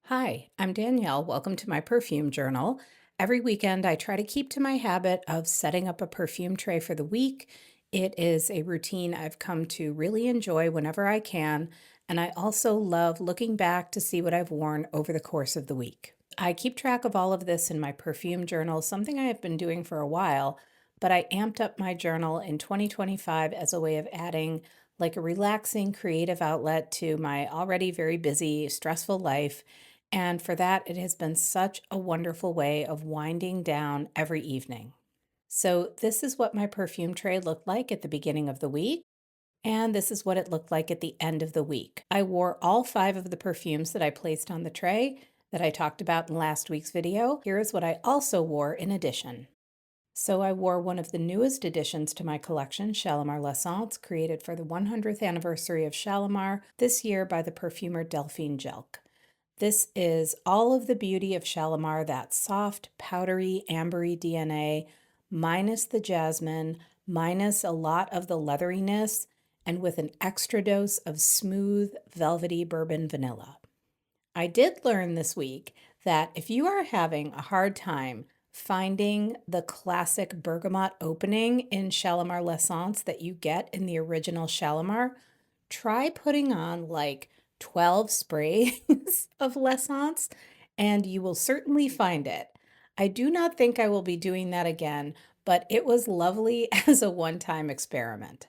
Hi, I'm Danielle. Welcome to my perfume journal. Every weekend, I try to keep to my habit of setting up a perfume tray for the week. It is a routine I've come to really enjoy whenever I can, and I also love looking back to see what I've worn over the course of the week. I keep track of all of this in my perfume journal, something I have been doing for a while, but I amped up my journal in 2025 as a way of adding like a relaxing creative outlet to my already very busy, stressful life. And for that, it has been such a wonderful way of winding down every evening. So, this is what my perfume tray looked like at the beginning of the week. And this is what it looked like at the end of the week. I wore all five of the perfumes that I placed on the tray that I talked about in last week's video. Here is what I also wore in addition. So I wore one of the newest additions to my collection, Shalimar l'Essence, created for the 100th anniversary of Shalimar this year by the perfumer Delphine Jelk. This is all of the beauty of Shalimar, that soft, powdery, ambery DNA, minus the jasmine, minus a lot of the leatheriness, and with an extra dose of smooth, velvety bourbon vanilla. I did learn this week that if you are having a hard time finding the classic bergamot opening in Shalimar l'Essence that you get in the original Shalimar, try putting on like 12 sprays of l'Essence and you will certainly find it. I do not think I will be doing that again, but it was lovely as a one-time experiment.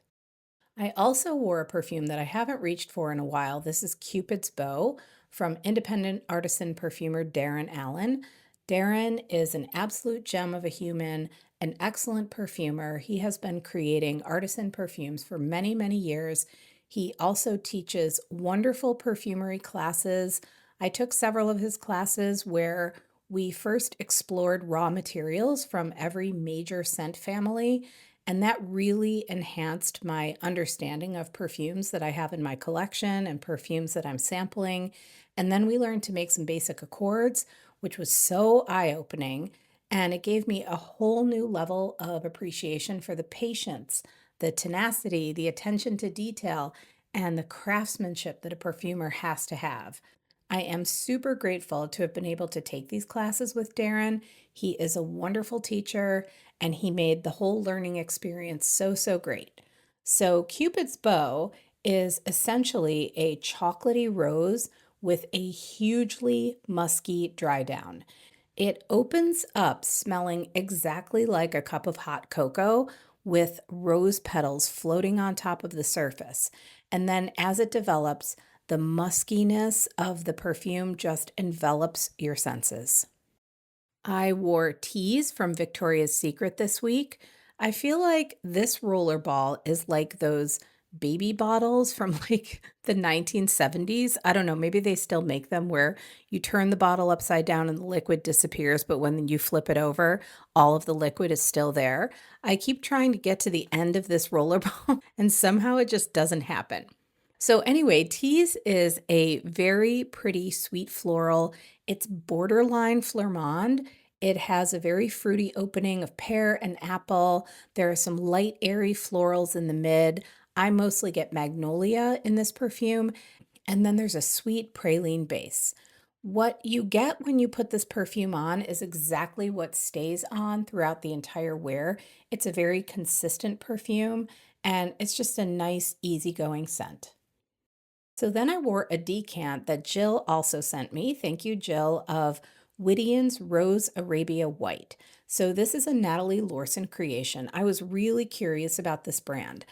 I also wore a perfume that I haven't reached for in a while. This is Cupid's Bow from independent artisan perfumer Darren Allen. Darren is an absolute gem of a human, an excellent perfumer. He has been creating artisan perfumes for many, many years. He also teaches wonderful perfumery classes. I took several of his classes where we first explored raw materials from every major scent family, and that really enhanced my understanding of perfumes that I have in my collection and perfumes that I'm sampling. And then we learned to make some basic accords, which was so eye opening. And it gave me a whole new level of appreciation for the patience, the tenacity, the attention to detail, and the craftsmanship that a perfumer has to have. I am super grateful to have been able to take these classes with Darren. He is a wonderful teacher and he made the whole learning experience so, so great. So, Cupid's Bow is essentially a chocolatey rose with a hugely musky dry down. It opens up smelling exactly like a cup of hot cocoa with rose petals floating on top of the surface. And then as it develops, the muskiness of the perfume just envelops your senses. I wore teas from Victoria's Secret this week. I feel like this roller ball is like those baby bottles from like the 1970s. I don't know, maybe they still make them where you turn the bottle upside down and the liquid disappears, but when you flip it over, all of the liquid is still there. I keep trying to get to the end of this roller ball and somehow it just doesn't happen. So, anyway, Tease is a very pretty sweet floral. It's borderline Fleurmond. It has a very fruity opening of pear and apple. There are some light, airy florals in the mid. I mostly get magnolia in this perfume. And then there's a sweet praline base. What you get when you put this perfume on is exactly what stays on throughout the entire wear. It's a very consistent perfume, and it's just a nice, easygoing scent. So then I wore a decant that Jill also sent me. Thank you, Jill, of Widian's Rose Arabia White. So this is a Natalie Lorson creation. I was really curious about this brand.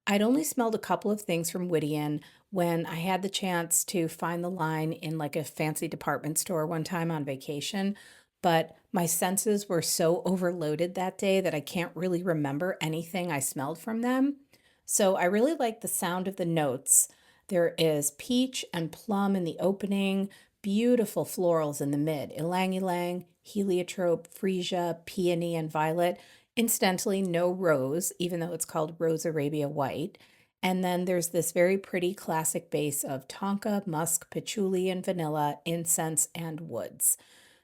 I'd only smelled a couple of things from Widian when I had the chance to find the line in like a fancy department store one time on vacation, but my senses were so overloaded that day that I can't really remember anything I smelled from them. So I really like the sound of the notes. There is peach and plum in the opening, beautiful florals in the mid, ylang ylang, heliotrope, freesia, peony, and violet. Incidentally, no rose, even though it's called Rose Arabia White. And then there's this very pretty classic base of tonka, musk, patchouli, and vanilla, incense, and woods.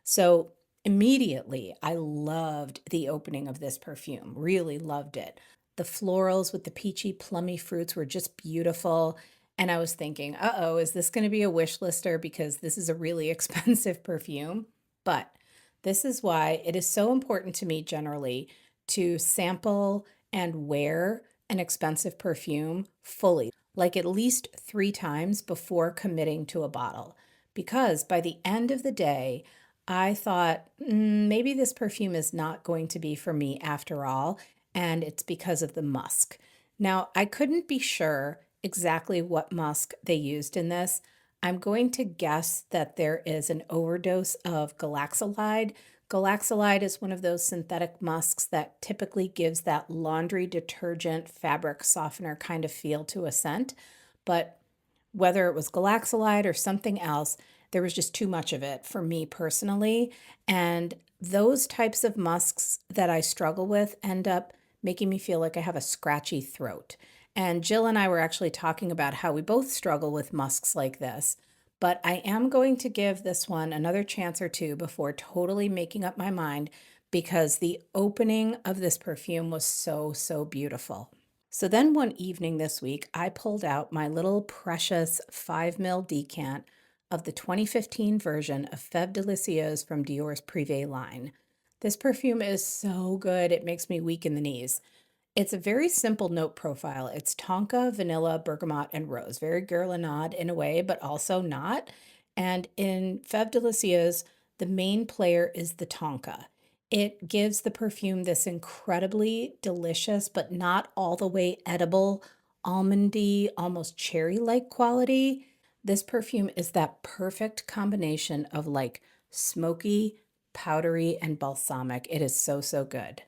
So immediately, I loved the opening of this perfume, really loved it. The florals with the peachy, plummy fruits were just beautiful. And I was thinking, uh-oh, is this going to be a wish lister because this is a really expensive perfume? But this is why it is so important to me generally to sample and wear an expensive perfume fully, like at least 3 times before committing to a bottle. Because by the end of the day, I thought, maybe this perfume is not going to be for me after all, and it's because of the musk. Now, I couldn't be sure exactly what musk they used in this. I'm going to guess that there is an overdose of galaxolide. Galaxolide is one of those synthetic musks that typically gives that laundry detergent fabric softener kind of feel to a scent. But whether it was galaxolide or something else, there was just too much of it for me personally. And those types of musks that I struggle with end up making me feel like I have a scratchy throat. And Jill and I were actually talking about how we both struggle with musks like this. But I am going to give this one another chance or two before totally making up my mind because the opening of this perfume was so, so beautiful. So then one evening this week, I pulled out my little precious 5 ml decant of the 2015 version of Fève Délicieuse from Dior's Privé line. This perfume is so good, it makes me weak in the knees. It's a very simple note profile. It's tonka, vanilla, bergamot, and rose. Very Guerlain in a way, but also not. And in Fève Délicieuse, the main player is the tonka. It gives the perfume this incredibly delicious, but not all the way edible, almondy, almost cherry-like quality. This perfume is that perfect combination of like smoky, powdery, and balsamic. It is so, so good.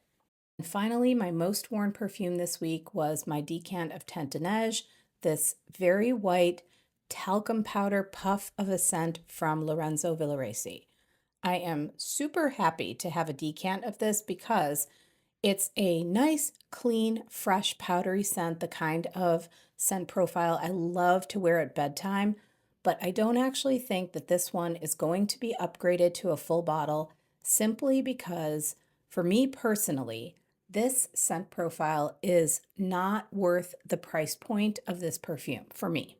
And finally, my most worn perfume this week was my decant of Teint, Neige, this very white talcum powder puff of a scent from Lorenzo Villoresi. I am super happy to have a decant of this because it's a nice, clean, fresh, powdery scent, the kind of scent profile I love to wear at bedtime, but I don't actually think that this one is going to be upgraded to a full bottle simply because, for me personally, this scent profile is not worth the price point of this perfume for me.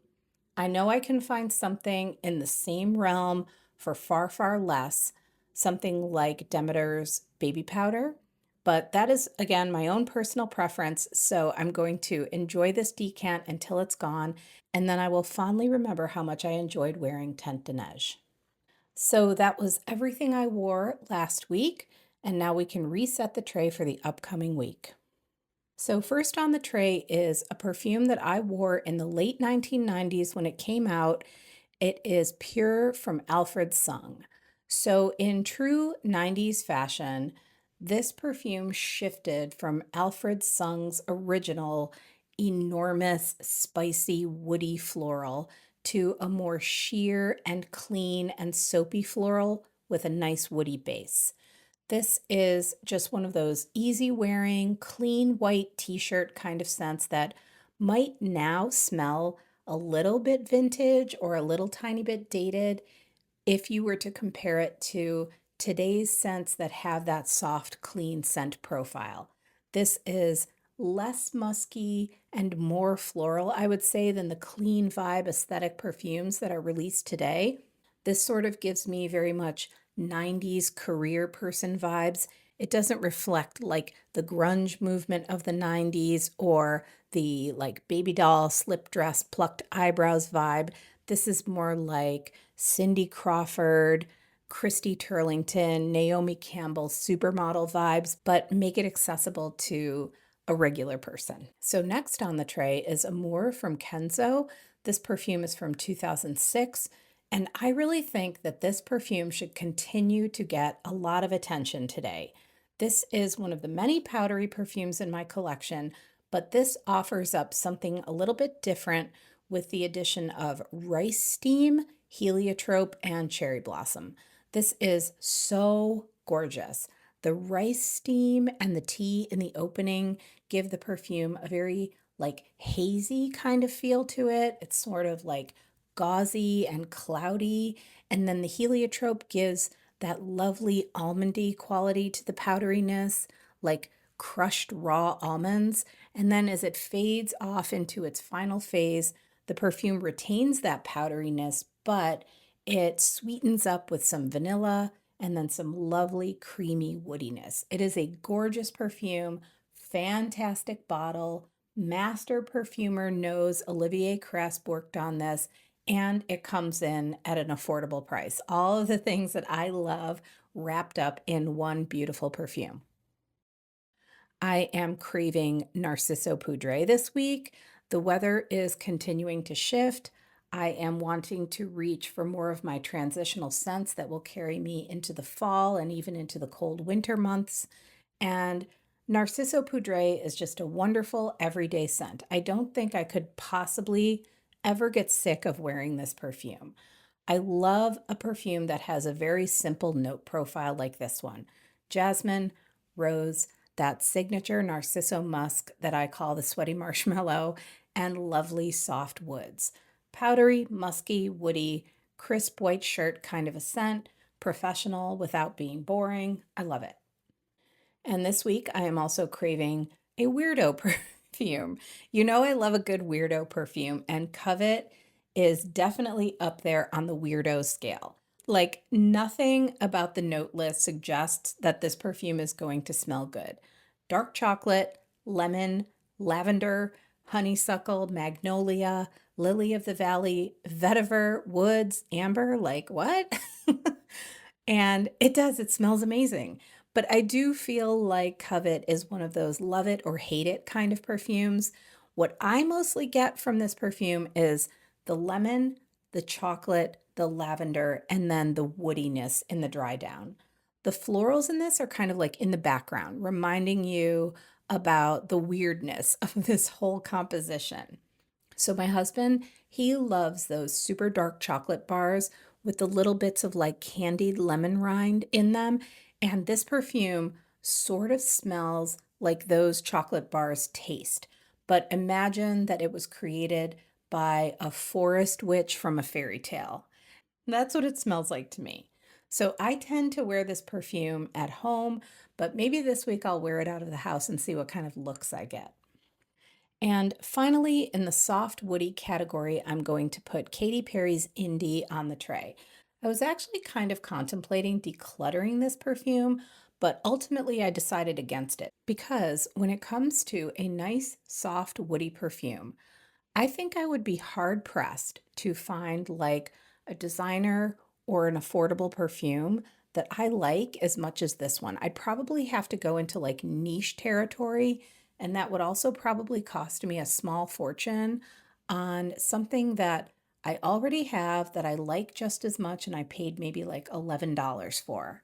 I know I can find something in the same realm for far, far less, something like Demeter's baby powder, but that is, again, my own personal preference. So I'm going to enjoy this decant until it's gone, and then I will fondly remember how much I enjoyed wearing Teint de Neige. So that was everything I wore last week, and now we can reset the tray for the upcoming week. So first on the tray is a perfume that I wore in the late 1990s when it came out. It is Pure from Alfred Sung. So in true 90s fashion, this perfume shifted from Alfred Sung's original enormous, spicy, woody floral to a more sheer and clean and soapy floral with a nice woody base. This is just one of those easy wearing, clean white t-shirt kind of scents that might now smell a little bit vintage or a little tiny bit dated if you were to compare it to today's scents that have that soft, clean scent profile. This is less musky and more floral, I would say, than the clean vibe aesthetic perfumes that are released today. This sort of gives me very much 90s career person vibes. It doesn't reflect like the grunge movement of the 90s or the like baby doll, slip dress, plucked eyebrows vibe. This is more like Cindy Crawford, Christy Turlington, Naomi Campbell supermodel vibes, but make it accessible to a regular person. So next on the tray is Amour from Kenzo. This perfume is from 2006. And I really think that this perfume should continue to get a lot of attention today. This is one of the many powdery perfumes in my collection, but this offers up something a little bit different with the addition of rice steam, heliotrope, and cherry blossom. This is so gorgeous. The rice steam and the tea in the opening give the perfume a very like hazy kind of feel to it. It's sort of like gauzy and cloudy. And then the heliotrope gives that lovely almondy quality to the powderiness, like crushed raw almonds. And then as it fades off into its final phase, The perfume retains that powderiness, but it sweetens up with some vanilla and then some lovely creamy woodiness. It is a gorgeous perfume, fantastic bottle. Master perfumer knows Olivier Cresp worked on this, and it comes in at an affordable price. All of the things that I love wrapped up in one beautiful perfume. I am craving Narciso Poudrée this week. The weather is continuing to shift. I am wanting to reach for more of my transitional scents that will carry me into the fall and even into the cold winter months. And Narciso Poudrée is just a wonderful everyday scent. I don't think I could possibly ever get sick of wearing this perfume. I love a perfume that has a very simple note profile like this one: jasmine, rose, that signature Narciso musk that I call the sweaty marshmallow, and lovely soft woods. Powdery, musky, woody, crisp white shirt kind of a scent, professional without being boring. I love it. And this week, I am also craving a weirdo perfume. You know, I love a good weirdo perfume, and Covet is definitely up there on the weirdo scale. Like, nothing about the note list suggests that this perfume is going to smell good. Dark chocolate, lemon, lavender, honeysuckle, magnolia, lily of the valley, vetiver, woods, amber. Like, what? And it smells amazing. But I do feel like Covet is one of those love it or hate it kind of perfumes. What I mostly get from this perfume is the lemon, the chocolate, the lavender, and then the woodiness in the dry down. The florals in this are kind of like in the background, reminding you about the weirdness of this whole composition. So my husband, he loves those super dark chocolate bars with the little bits of like candied lemon rind in them. And this perfume sort of smells like those chocolate bars taste. But imagine that it was created by a forest witch from a fairy tale. That's what it smells like to me. So I tend to wear this perfume at home, but maybe this week I'll wear it out of the house and see what kind of looks I get. And finally, in the soft woody category, I'm going to put Katy Perry's Indi on the tray. I was actually kind of contemplating decluttering this perfume, but ultimately I decided against it because when it comes to a nice, soft, woody perfume, I think I would be hard pressed to find like a designer or an affordable perfume that I like as much as this one. I'd probably have to go into like niche territory, and that would also probably cost me a small fortune on something that I already have that I like just as much and I paid maybe like $11 for.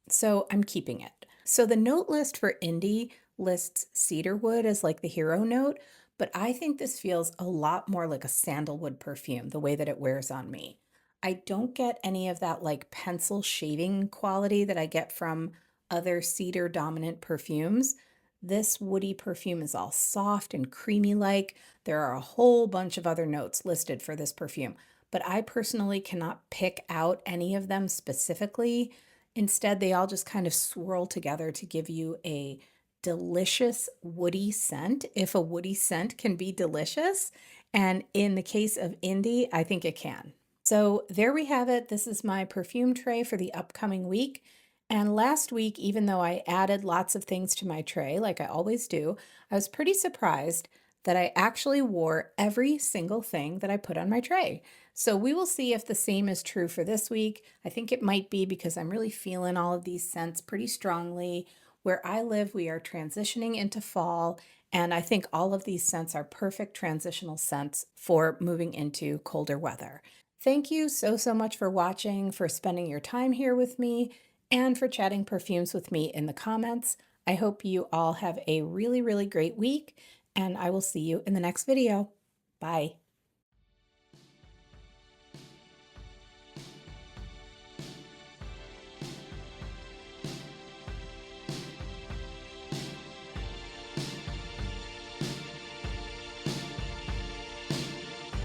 So I'm keeping it. So the note list for Indi lists cedarwood as like the hero note, but I think this feels a lot more like a sandalwood perfume, the way that it wears on me. I don't get any of that like pencil shaving quality that I get from other cedar dominant perfumes. This woody perfume is all soft and creamy like. There are a whole bunch of other notes listed for this perfume, but I personally cannot pick out any of them specifically. Instead, they all just kind of swirl together to give you a delicious woody scent, if a woody scent can be delicious. And in the case of Indi, I think it can. So there we have it. This is my perfume tray for the upcoming week. And last week, even though I added lots of things to my tray, like I always do, I was pretty surprised that I actually wore every single thing that I put on my tray. So we will see if the same is true for this week. I think it might be because I'm really feeling all of these scents pretty strongly. Where I live, we are transitioning into fall, and I think all of these scents are perfect transitional scents for moving into colder weather. Thank you so much for watching, for spending your time here with me, and for chatting perfumes with me in the comments. I hope you all have a really great week, and I will see you in the next video. Bye.